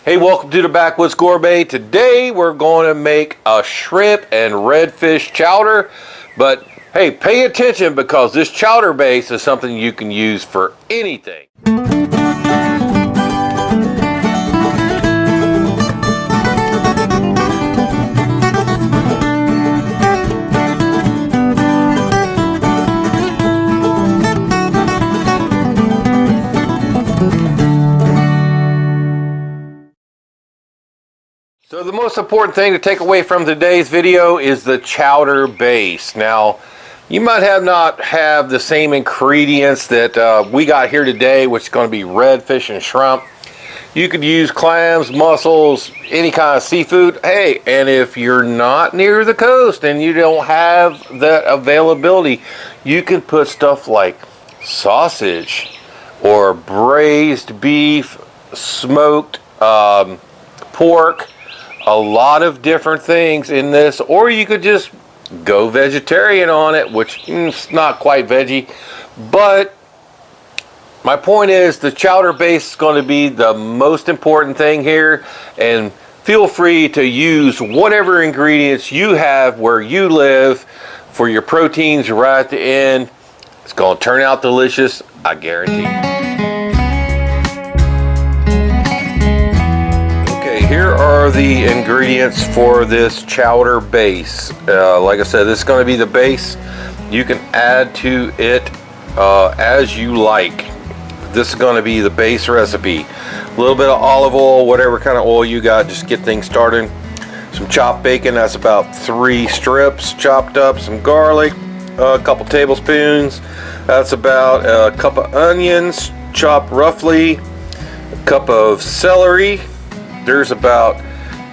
Hey, welcome to the Backwoods Gourmet. Today we're going to make a shrimp and redfish chowder. But hey, pay attention because this chowder base is something you can use for anything. So the most important thing to take away from today's video is the chowder base. Now, you might not have the same ingredients that we got here today, which is going to be redfish and shrimp. You could use clams, mussels, any kind of seafood. Hey, and if you're not near the coast and you don't have that availability, you can put stuff like sausage or braised beef, smoked pork, a lot of different things in this, or you could just go vegetarian on it, which is not quite veggie. But my point is the chowder base is going to be the most important thing here, and feel free to use whatever ingredients you have where you live for your proteins right at the end. It's going to turn out delicious, I guarantee. Here are the ingredients for this chowder base. Like I said, this is going to be the base. You can add to it as you like. This is going to be the base recipe. A little bit of olive oil, whatever kind of oil you got, just get things started. Some chopped bacon, that's about 3 strips chopped up. Some garlic, a couple tablespoons. That's about a cup of onions chopped roughly. A cup of celery. There's about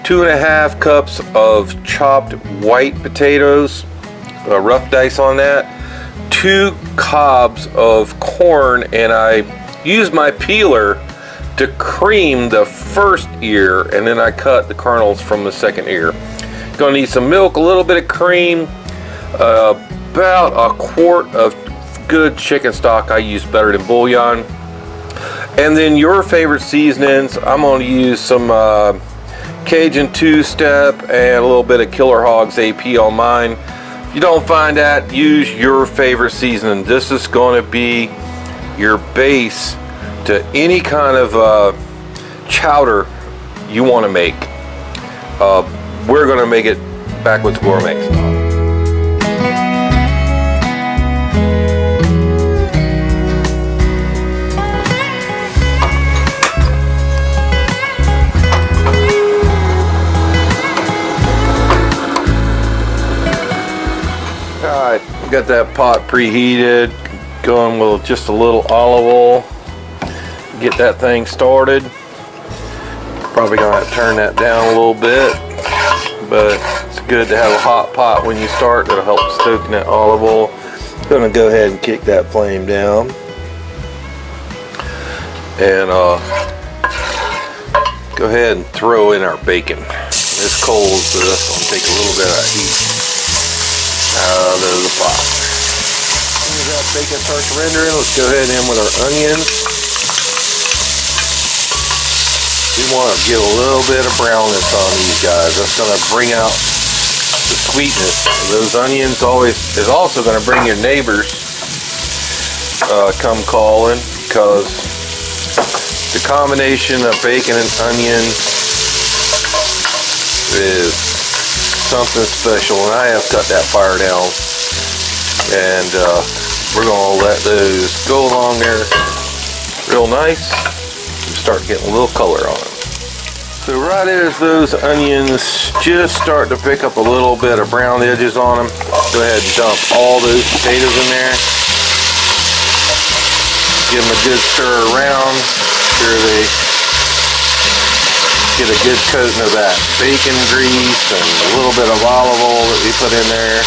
2.5 cups of chopped white potatoes, rough dice on that. 2 cobs of corn, and I use my peeler to cream the first ear, and then I cut the kernels from the second ear. Gonna need some milk, a little bit of cream, about a quart of good chicken stock. I use better than bouillon. And then your favorite seasonings. I'm going to use some Cajun two-step and a little bit of Killer Hogs AP on mine. If you don't find that, use your favorite seasoning. This is going to be your base to any kind of chowder you want to make. We're going to make it Backwoods Gourmet style. Alright, got that pot preheated, going with just a little olive oil. Get that thing started. Probably gonna have to turn that down a little bit, but it's good to have a hot pot when you start. That'll help stoking that olive oil. Gonna go ahead and kick that flame down. And go ahead and throw in our bacon. It's cold, so that's gonna take a little bit of heat out of the pot. As soon as that bacon starts rendering, let's go ahead in with our onions. We want to give a little bit of brownness on these guys. That's going to bring out the sweetness. Those onions is also going to bring your neighbors come calling, because the combination of bacon and onions is something special, and I have cut that fire down, and we're gonna let those go along there real nice and start getting a little color on them. So right as those onions just start to pick up a little bit of brown edges on them, go ahead and dump all those potatoes in there. Give them a good stir around, sure they get a good coating of that bacon grease and a little bit of olive oil that we put in there,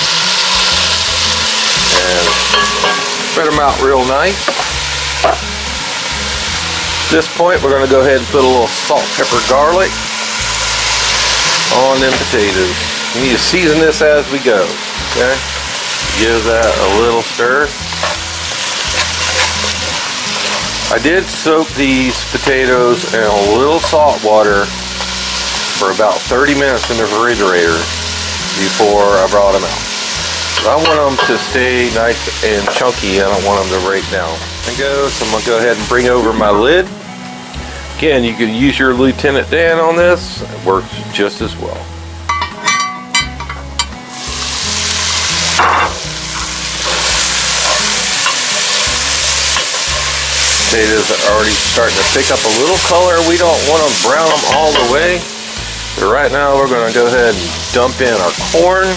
and spread them out real nice. At this point, we're going to go ahead and put a little salt, pepper, garlic on them potatoes. We need to season this as we go. Okay, give that a little stir. I did soak these potatoes in a little salt water for about 30 minutes in the refrigerator before I brought them out. I want them to stay nice and chunky. I don't want them to break down. So I'm going to go ahead and bring over my lid. Again, you can use your Lieutenant Dan on this. It works just as well. Potatoes are already starting to pick up a little color. We don't want to brown them all the way. But right now we're going to go ahead and dump in our corn.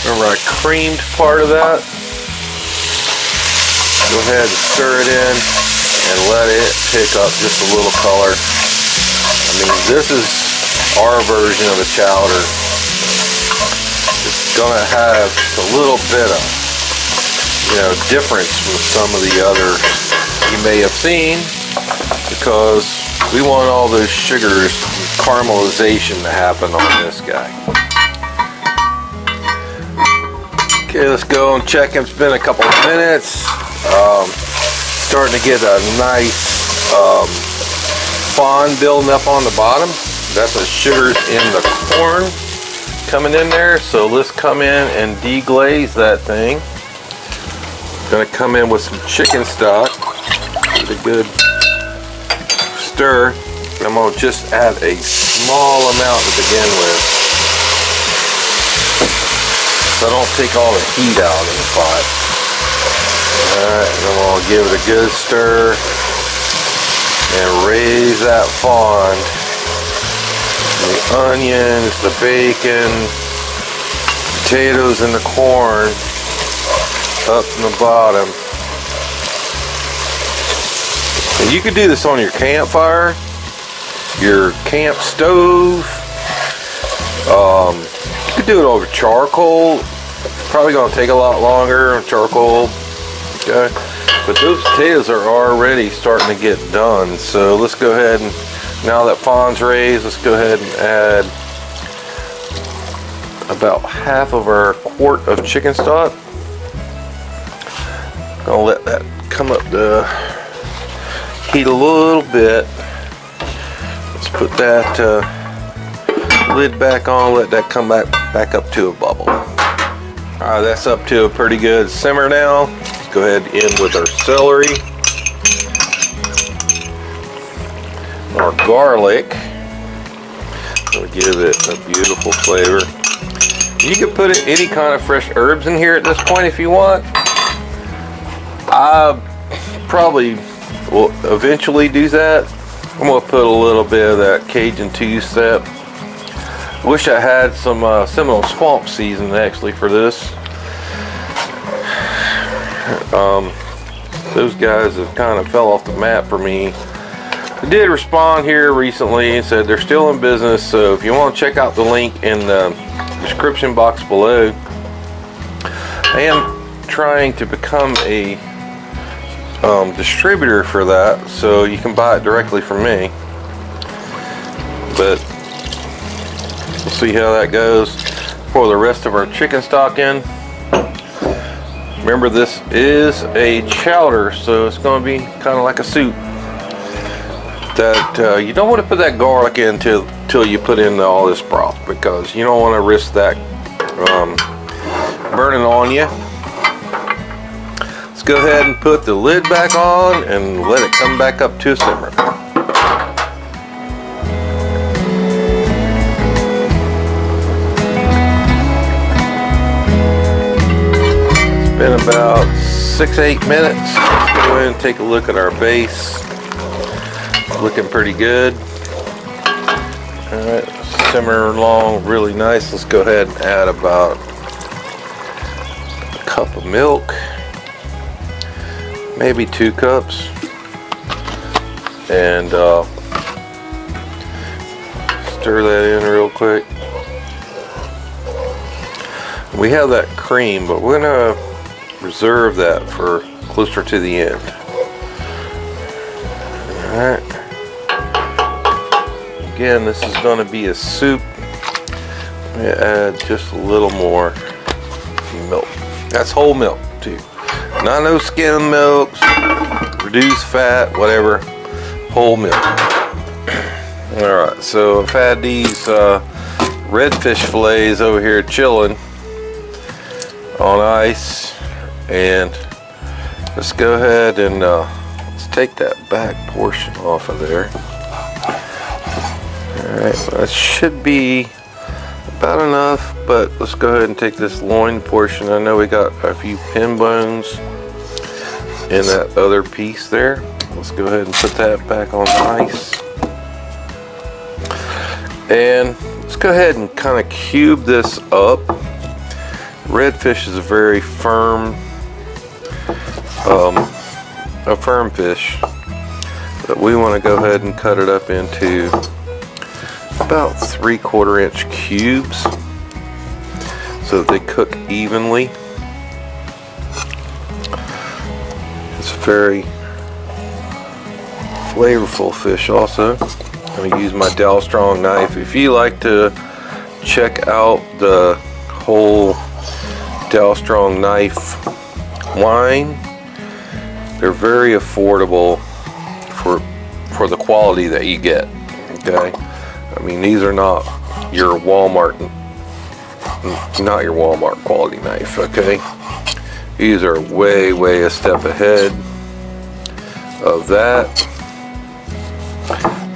Remember I creamed part of that. Go ahead and stir it in and let it pick up just a little color. I mean, this is our version of a chowder. It's going to have a little bit of, difference from some of the others you may have seen, because we want all those sugars, caramelization to happen on this guy. Okay, let's go and check. It's been a couple of minutes. Starting to get a nice fond building up on the bottom. That's the sugars in the corn coming in there. So let's come in and deglaze that thing. Gonna come in with some chicken stock. Give it a good stir. I'm gonna just add a small amount to begin with, so I don't take all the heat out of the pot. Alright, and I'm gonna give it a good stir and raise that fond. The onions, the bacon, potatoes, and the corn up in the bottom. And you could do this on your campfire, your camp stove. You could do it over charcoal. Probably going to take a lot longer on charcoal. Okay, but those potatoes are already starting to get done. So let's go ahead and, now that fond's raised, let's go ahead and add about half of our quart of chicken stock. Gonna let that come up to heat a little bit. Let's put that lid back on, let that come back up to a bubble. Alright, that's up to a pretty good simmer now. Let's go ahead and in with our celery, our garlic. It'll give it a beautiful flavor. You can put any kind of fresh herbs in here at this point if you want. I probably will eventually do that. I'm going to put a little bit of that Cajun two-step. Wish I had some Seminole Swamp season actually for this. Those guys have kind of fell off the map for me. I did respond here recently and said they're still in business, so if you want to check out the link in the description box below. I am trying to become a distributor for that, so you can buy it directly from me, but we'll see how that goes. Pour the rest of our chicken stock in. Remember, this is a chowder, so it's going to be kind of like a soup. That you don't want to put that garlic in till you put in all this broth, because you don't want to risk that burning on you. Let's go ahead and put the lid back on and let it come back up to a simmer. It's been about 6-8 minutes. Let's go ahead and take a look at our base. It's looking pretty good. Alright, simmer along really nice. Let's go ahead and add about a cup of milk. Maybe 2 cups, and stir that in real quick. We have that cream, but we're gonna reserve that for closer to the end. Alright. Again, this is going to be a soup. Let me add just a little more milk. That's whole milk too. Not no skim milks. We're reduced fat, whatever, whole milk. Alright, so I've had these redfish fillets over here chilling on ice, and let's go ahead and let's take that back portion off of there. Alright, so that should be about enough, but let's go ahead and take this loin portion. I know we got a few pin bones in that other piece there. Let's go ahead and put that back on ice. And let's go ahead and kind of cube this up. Redfish is a very firm, fish, but we want to go ahead and cut it up into about 3/4 inch cubes so that they cook evenly. It's a very flavorful fish also. I'm going to use my DALSTRONG knife. If you like to check out the whole DALSTRONG knife line, they're very affordable for the quality that you get. Okay, I mean, these are not your Walmart quality knife. Okay, these are way a step ahead of that.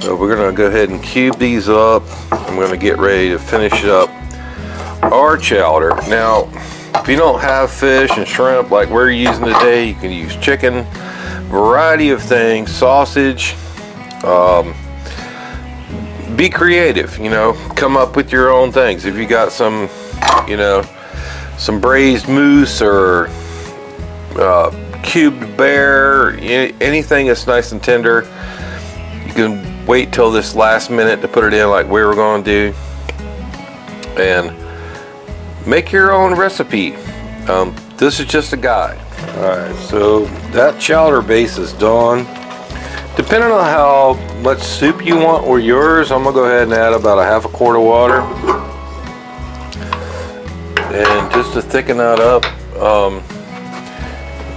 So we're gonna go ahead and cube these up. I'm gonna get ready to finish up our chowder. Now, if you don't have fish and shrimp like we're using today, you can use chicken, variety of things, sausage. Be creative, you know, come up with your own things. If you got some, you know, some braised moose or cubed bear, anything that's nice and tender, you can wait till this last minute to put it in like we were going to do, and make your own recipe. This is just a guide. Alright, so that chowder base is done. Depending on how much soup you want with yours, I'm going to go ahead and add about 1/2 quart of water. And just to thicken that up,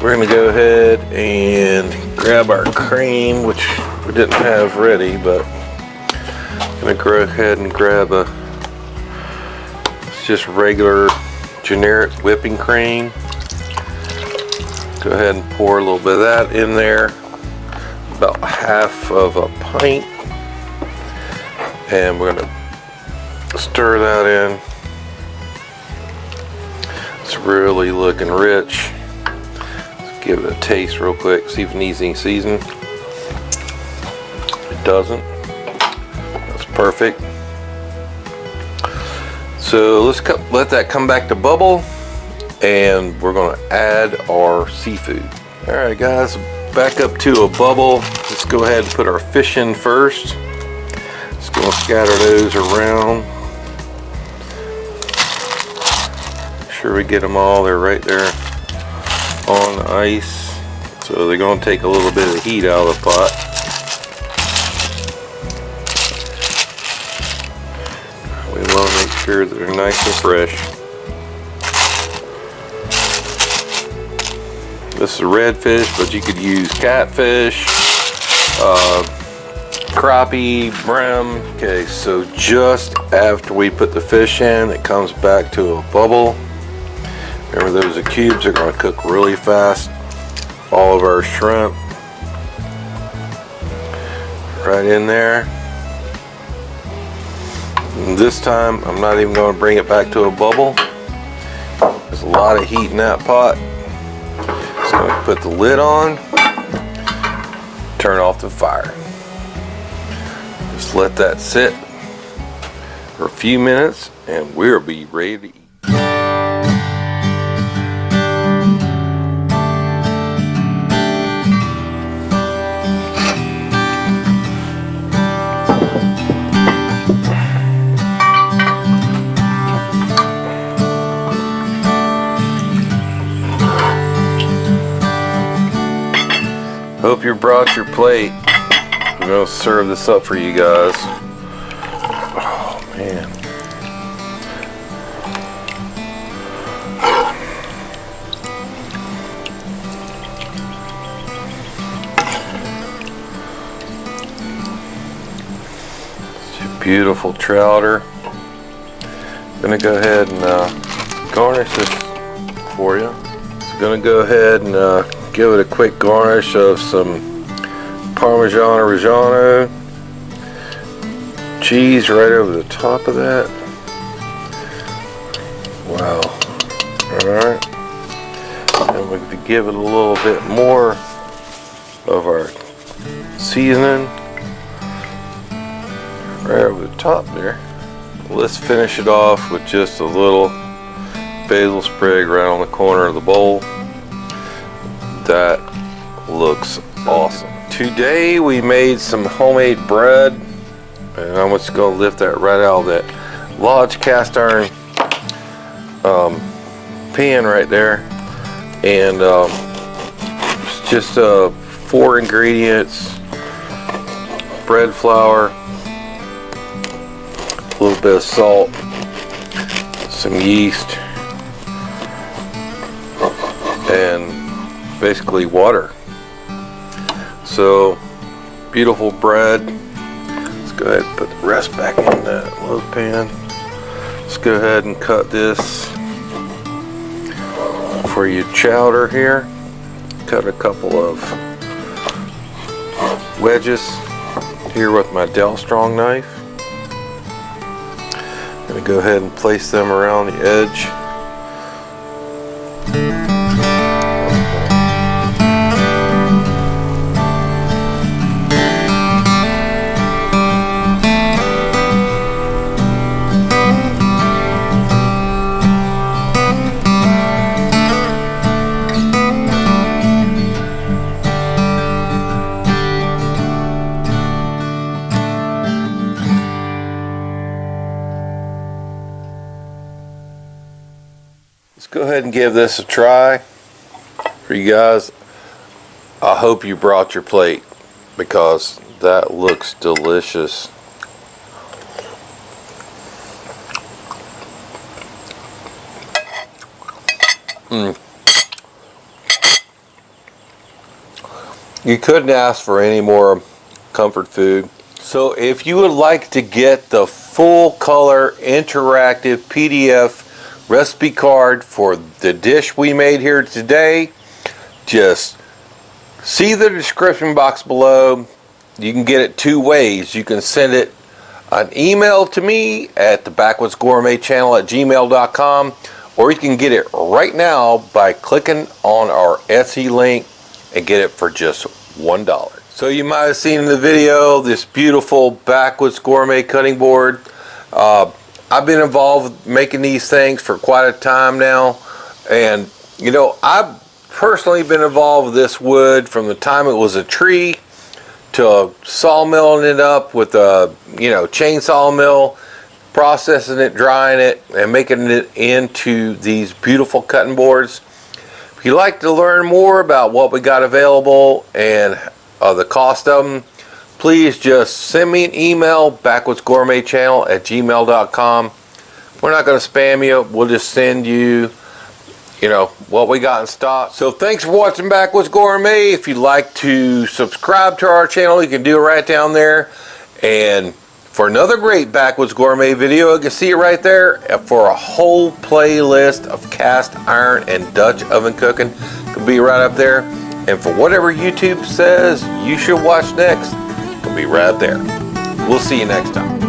we're going to go ahead and grab our cream, which we didn't have ready, but I'm going to go ahead and grab it's just regular generic whipping cream. Go ahead and pour a little bit of that in there, about 1/2 of a pint, and we're going to stir that in. It's really looking rich. Let's give it a taste real quick, see if it needs any seasoning. It doesn't. That's perfect. So let's let that come back to bubble, and we're going to add our seafood. Alright guys, back up to a bubble. Let's go ahead and put our fish in first. Just going to scatter those around. Make sure we get them all. They're right there on the ice. So they're going to take a little bit of the heat out of the pot. We want to make sure that they're nice and fresh. This is a redfish, but you could use catfish, crappie, brim. Okay, so just after we put the fish in, it comes back to a bubble. Remember, those cubes are going to cook really fast. All of our shrimp right in there. And this time, I'm not even going to bring it back to a bubble. There's a lot of heat in that pot. Just going to put the lid on, turn off the fire. Just let that sit for a few minutes, and we'll be ready to eat. Hope you brought your plate. I'm going to serve this up for you guys. Oh man. beautiful chowder. Gonna go ahead and garnish this for you. So gonna go ahead and give it a quick garnish of some Parmigiano Reggiano cheese right over the top of that. Wow. Alright. And we're going to give it a little bit more of our seasoning right over the top there. Let's finish it off with just a little basil sprig right on the corner of the bowl. That looks awesome. Today we made some homemade bread, and I'm just going to lift that right out of that Lodge cast iron pan right there. And it's just 4 ingredients: bread flour, a little bit of salt, some yeast, and basically water. So beautiful bread. Let's go ahead and put the rest back in that loaf pan. Let's go ahead and cut this for your chowder here. Cut a couple of wedges here with my DALSTRONG knife. I'm going to go ahead and place them around the edge. Let's go ahead and give this a try for you guys. I hope you brought your plate because that looks delicious. You couldn't ask for any more comfort food. So if you would like to get the full color interactive PDF recipe card for the dish we made here today, just see the description box below. You can get it 2 ways. You can send it an email to me at the Backwoods Gourmet channel at gmail.com, or you can get it right now by clicking on our Etsy link and get it for just $1. So you might have seen in the video this beautiful Backwoods Gourmet cutting board. I've been involved with making these things for quite a time now, and you know, I've personally been involved with this wood from the time it was a tree to sawmilling it up with a chainsaw mill, processing it, drying it, and making it into these beautiful cutting boards. If you'd like to learn more about what we got available and the cost of them, please just send me an email, backwoodsgourmetchannel at gmail.com. We're not going to spam you. We'll just send you, what we got in stock. So thanks for watching Backwoods Gourmet. If you'd like to subscribe to our channel, you can do it right down there. And for another great Backwoods Gourmet video, you can see it right there. For a whole playlist of cast iron and Dutch oven cooking, it can be right up there. And for whatever YouTube says you should watch next, it'll be right there. We'll see you next time.